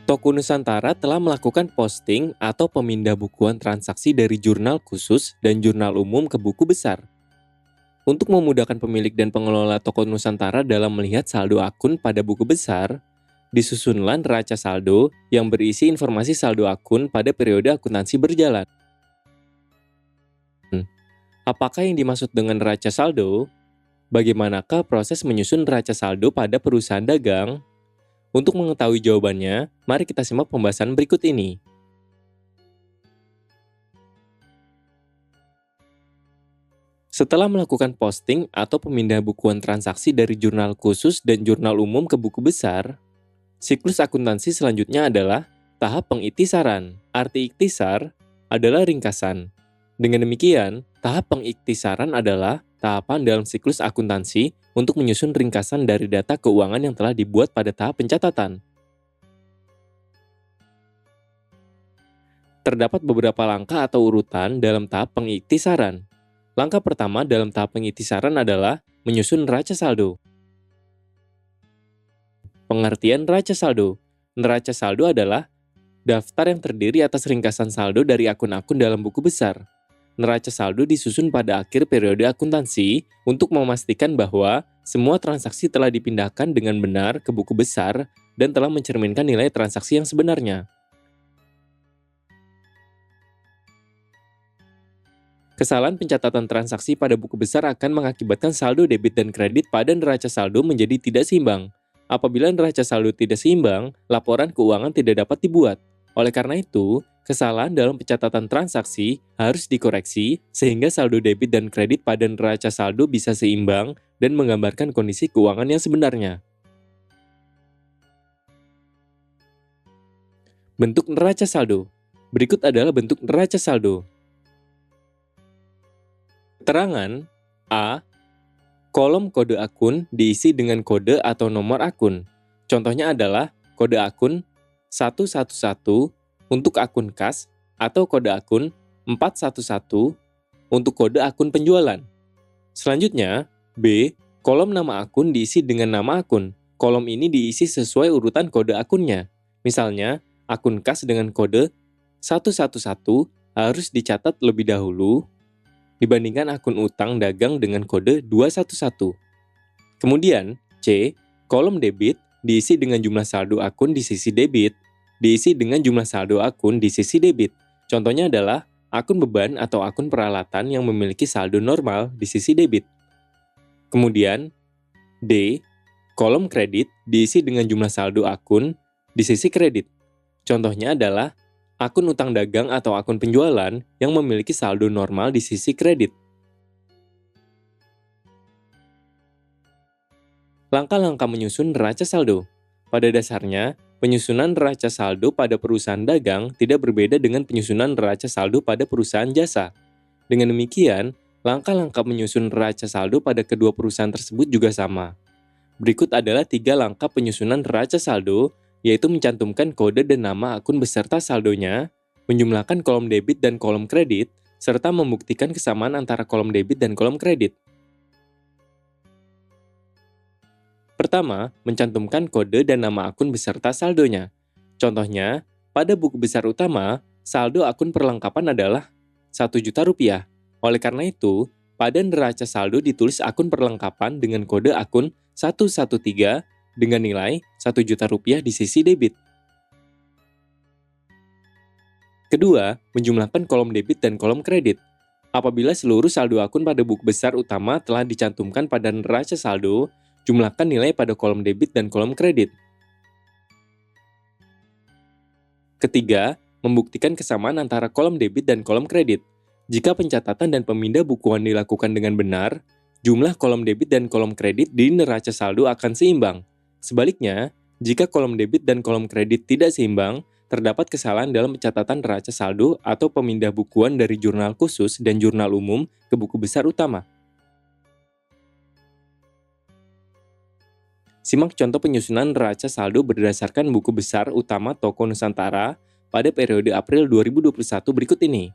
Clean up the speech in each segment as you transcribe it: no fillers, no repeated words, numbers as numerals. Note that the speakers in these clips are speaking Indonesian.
Toko Nusantara telah melakukan posting atau pemindahbukuan transaksi dari jurnal khusus dan jurnal umum ke buku besar. Untuk memudahkan pemilik dan pengelola toko Nusantara dalam melihat saldo akun pada buku besar, disusunlah neraca saldo yang berisi informasi saldo akun pada periode akuntansi berjalan. Apakah yang dimaksud dengan neraca saldo? Bagaimanakah proses menyusun neraca saldo pada perusahaan dagang? Untuk mengetahui jawabannya, mari kita simak pembahasan berikut ini. Setelah melakukan posting atau pemindahbukuan transaksi dari jurnal khusus dan jurnal umum ke buku besar, siklus akuntansi selanjutnya adalah tahap pengiktisaran. Arti iktisar adalah ringkasan. Dengan demikian, tahap pengiktisaran adalah tahapan dalam siklus akuntansi untuk menyusun ringkasan dari data keuangan yang telah dibuat pada tahap pencatatan. Terdapat beberapa langkah atau urutan dalam tahap pengiktisaran. Langkah pertama dalam tahap pengiktisaran adalah menyusun neraca saldo. Pengertian neraca saldo. Neraca saldo adalah daftar yang terdiri atas ringkasan saldo dari akun-akun dalam buku besar. Neraca saldo disusun pada akhir periode akuntansi untuk memastikan bahwa semua transaksi telah dipindahkan dengan benar ke buku besar dan telah mencerminkan nilai transaksi yang sebenarnya. Kesalahan pencatatan transaksi pada buku besar akan mengakibatkan saldo debit dan kredit pada neraca saldo menjadi tidak seimbang. Apabila neraca saldo tidak seimbang, laporan keuangan tidak dapat dibuat. Oleh karena itu, kesalahan dalam pencatatan transaksi harus dikoreksi sehingga saldo debit dan kredit pada neraca saldo bisa seimbang dan menggambarkan kondisi keuangan yang sebenarnya. Bentuk neraca saldo. Berikut adalah bentuk neraca saldo. Keterangan A. Kolom kode akun diisi dengan kode atau nomor akun. Contohnya adalah kode akun 111 untuk akun kas atau kode akun 411 untuk kode akun penjualan. Selanjutnya, B. Kolom nama akun diisi dengan nama akun. Kolom ini diisi sesuai urutan kode akunnya. Misalnya, akun kas dengan kode 111 harus dicatat lebih dahulu dibandingkan akun utang dagang dengan kode 211. Kemudian, C. Kolom debit diisi dengan jumlah saldo akun di sisi debit, diisi dengan jumlah saldo akun di sisi debit. Contohnya adalah akun beban atau akun peralatan yang memiliki saldo normal di sisi debit. Kemudian, D. Kolom kredit diisi dengan jumlah saldo akun di sisi kredit. Contohnya adalah akun utang dagang atau akun penjualan yang memiliki saldo normal di sisi kredit. Langkah-langkah menyusun neraca saldo. Pada dasarnya, penyusunan neraca saldo pada perusahaan dagang tidak berbeda dengan penyusunan neraca saldo pada perusahaan jasa. Dengan demikian, langkah-langkah menyusun neraca saldo pada kedua perusahaan tersebut juga sama. Berikut adalah 3 langkah penyusunan neraca saldo, yaitu mencantumkan kode dan nama akun beserta saldonya, menjumlahkan kolom debit dan kolom kredit, serta membuktikan kesamaan antara kolom debit dan kolom kredit. Pertama, mencantumkan kode dan nama akun beserta saldonya. Contohnya, pada buku besar utama, saldo akun perlengkapan adalah Rp1.000.000. Oleh karena itu, pada neraca saldo ditulis akun perlengkapan dengan kode akun 113 dengan nilai Rp1.000.000 di sisi debit. Kedua, menjumlahkan kolom debit dan kolom kredit. Apabila seluruh saldo akun pada buku besar utama telah dicantumkan pada neraca saldo, jumlahkan nilai pada kolom debit dan kolom kredit. Ketiga, membuktikan kesamaan antara kolom debit dan kolom kredit. Jika pencatatan dan pemindahbukuan dilakukan dengan benar, jumlah kolom debit dan kolom kredit di neraca saldo akan seimbang. Sebaliknya, jika kolom debit dan kolom kredit tidak seimbang, terdapat kesalahan dalam pencatatan neraca saldo atau pemindahbukuan dari jurnal khusus dan jurnal umum ke buku besar utama. Simak contoh penyusunan neraca saldo berdasarkan buku besar utama Toko Nusantara pada periode April 2021 berikut ini.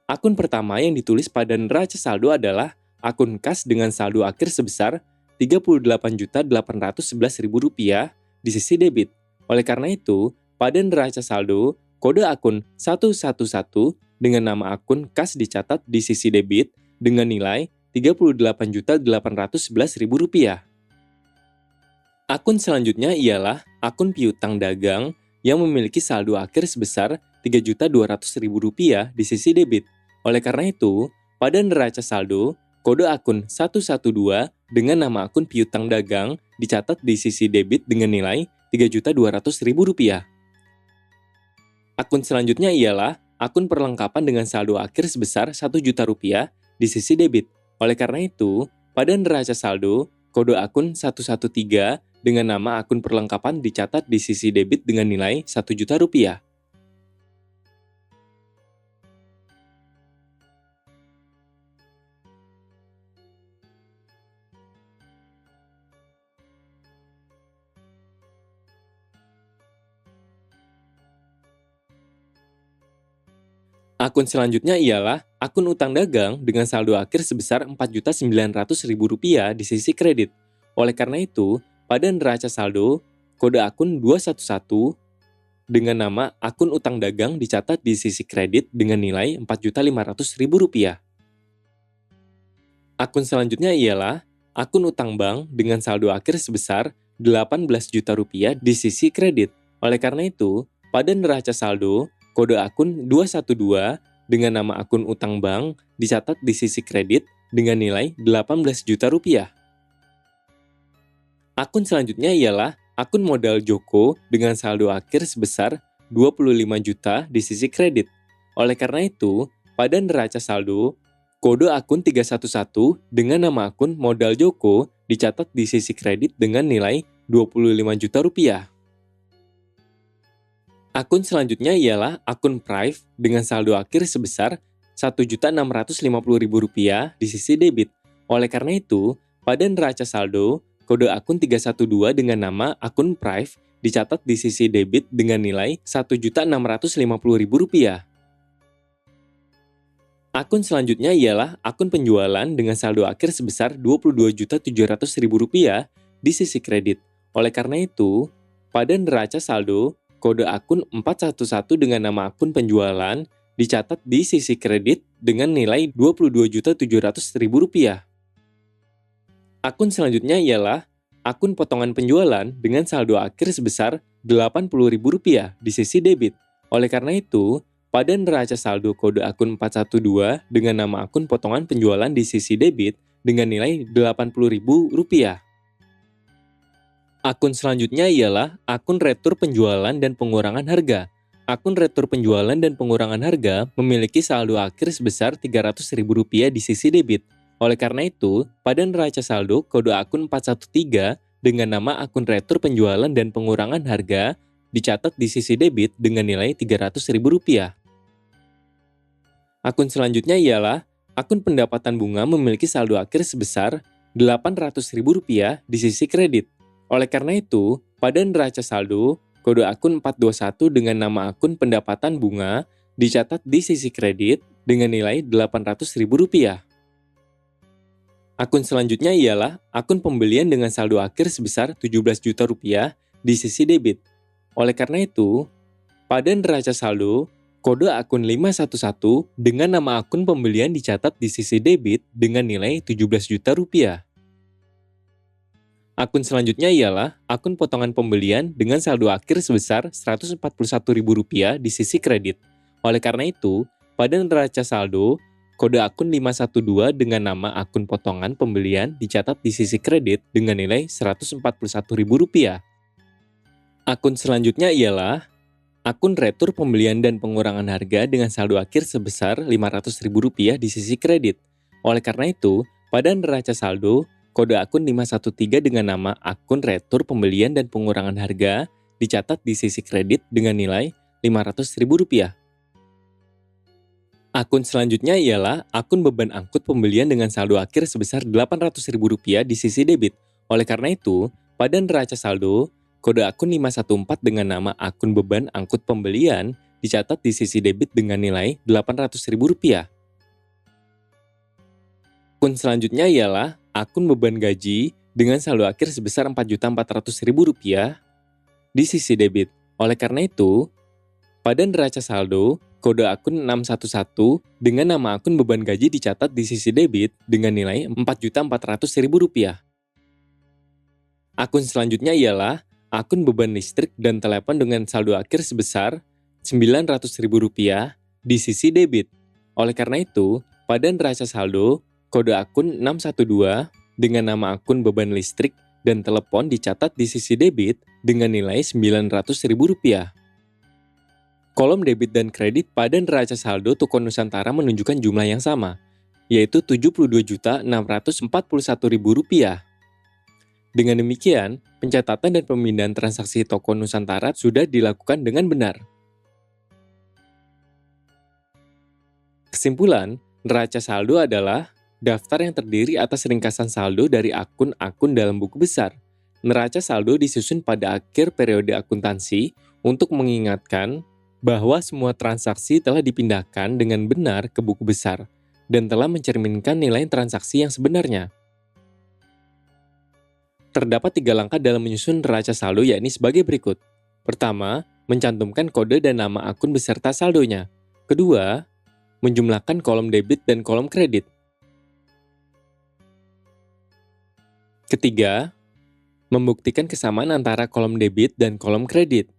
Akun pertama yang ditulis pada neraca saldo adalah akun kas dengan saldo akhir sebesar Rp38.811.000 di sisi debit. Oleh karena itu, pada neraca saldo, kode akun 111 dengan nama akun kas dicatat di sisi debit dengan nilai Rp38.811.000. Akun selanjutnya ialah akun piutang dagang yang memiliki saldo akhir sebesar Rp3.200.000 di sisi debit. Oleh karena itu, pada neraca saldo, kode akun 112 dengan nama akun piutang dagang dicatat di sisi debit dengan nilai Rp3.200.000. Akun selanjutnya ialah akun perlengkapan dengan saldo akhir sebesar Rp1.000.000 di sisi debit. Oleh karena itu, pada neraca saldo, kode akun 113 dengan nama akun perlengkapan dicatat di sisi debit dengan nilai Rp1.000.000. Akun selanjutnya ialah akun utang dagang dengan saldo akhir sebesar Rp4.900.000 di sisi kredit. Oleh karena itu, pada neraca saldo, kode akun 211 dengan nama akun utang dagang dicatat di sisi kredit dengan nilai Rp4.500.000. Akun selanjutnya ialah akun utang bank dengan saldo akhir sebesar Rp18 juta di sisi kredit. Oleh karena itu, pada neraca saldo, kode akun 212 dengan nama akun utang bank dicatat di sisi kredit dengan nilai Rp18 juta. Akun selanjutnya ialah akun modal Joko dengan saldo akhir sebesar 25 juta di sisi kredit. Oleh karena itu, pada neraca saldo, kode akun 311 dengan nama akun modal Joko dicatat di sisi kredit dengan nilai Rp25 juta. Akun selanjutnya ialah akun Prive dengan saldo akhir sebesar Rp1.650.000 di sisi debit. Oleh karena itu, pada neraca saldo, kode akun 312 dengan nama akun Prive dicatat di sisi debit dengan nilai Rp1.650.000. Akun selanjutnya ialah akun penjualan dengan saldo akhir sebesar Rp22.700.000 di sisi kredit. Oleh karena itu, pada neraca saldo, kode akun 411 dengan nama akun penjualan dicatat di sisi kredit dengan nilai Rp22.700.000. Akun selanjutnya ialah akun potongan penjualan dengan saldo akhir sebesar Rp80.000 di sisi debit. Oleh karena itu, pada neraca saldo kode akun 412 dengan nama akun potongan penjualan di sisi debit dengan nilai Rp80.000. Akun selanjutnya ialah akun retur penjualan dan pengurangan harga. Akun retur penjualan dan pengurangan harga memiliki saldo akhir sebesar Rp300.000 di sisi debit. Oleh karena itu, pada neraca saldo kode akun 413 dengan nama akun retur penjualan dan pengurangan harga dicatat di sisi debit dengan nilai Rp300.000. Akun selanjutnya ialah akun pendapatan bunga memiliki saldo akhir sebesar Rp800.000 di sisi kredit. Oleh karena itu, pada neraca saldo, kode akun 421 dengan nama akun pendapatan bunga dicatat di sisi kredit dengan nilai Rp800.000. Akun selanjutnya ialah akun pembelian dengan saldo akhir sebesar Rp17 juta di sisi debit. Oleh karena itu, pada neraca saldo, kode akun 511 dengan nama akun pembelian dicatat di sisi debit dengan nilai Rp17 juta. Akun selanjutnya ialah akun potongan pembelian dengan saldo akhir sebesar Rp141.000 di sisi kredit. Oleh karena itu, pada neraca saldo, kode akun 512 dengan nama akun potongan pembelian dicatat di sisi kredit dengan nilai Rp141.000. Akun selanjutnya ialah akun retur pembelian dan pengurangan harga dengan saldo akhir sebesar Rp500.000 di sisi kredit. Oleh karena itu, pada neraca saldo, kode akun 513 dengan nama akun retur pembelian dan pengurangan harga dicatat di sisi kredit dengan nilai Rp500.000. Akun selanjutnya ialah akun beban angkut pembelian dengan saldo akhir sebesar Rp800.000 di sisi debit. Oleh karena itu, pada neraca saldo, kode akun 514 dengan nama akun beban angkut pembelian dicatat di sisi debit dengan nilai Rp800.000. Akun selanjutnya ialah akun beban gaji dengan saldo akhir sebesar Rp4.400.000 di sisi debit. Oleh karena itu, pada neraca saldo, kode akun 611 dengan nama akun beban gaji dicatat di sisi debit dengan nilai Rp4.400.000. Akun selanjutnya ialah akun beban listrik dan telepon dengan saldo akhir sebesar Rp900.000 di sisi debit. Oleh karena itu, pada neraca saldo, kode akun 612 dengan nama akun beban listrik dan telepon dicatat di sisi debit dengan nilai Rp900.000. Kolom debit dan kredit pada neraca saldo toko Nusantara menunjukkan jumlah yang sama, yaitu Rp72.641.000. Dengan demikian, pencatatan dan pemindahan transaksi toko Nusantara sudah dilakukan dengan benar. Kesimpulan, neraca saldo adalah daftar yang terdiri atas ringkasan saldo dari akun-akun dalam buku besar. Neraca saldo disusun pada akhir periode akuntansi untuk mengingatkan bahwa semua transaksi telah dipindahkan dengan benar ke buku besar dan telah mencerminkan nilai transaksi yang sebenarnya. Terdapat 3 langkah dalam menyusun neraca saldo, yakni sebagai berikut. Pertama, mencantumkan kode dan nama akun beserta saldonya. Kedua, menjumlahkan kolom debit dan kolom kredit. Ketiga, membuktikan kesamaan antara kolom debit dan kolom kredit.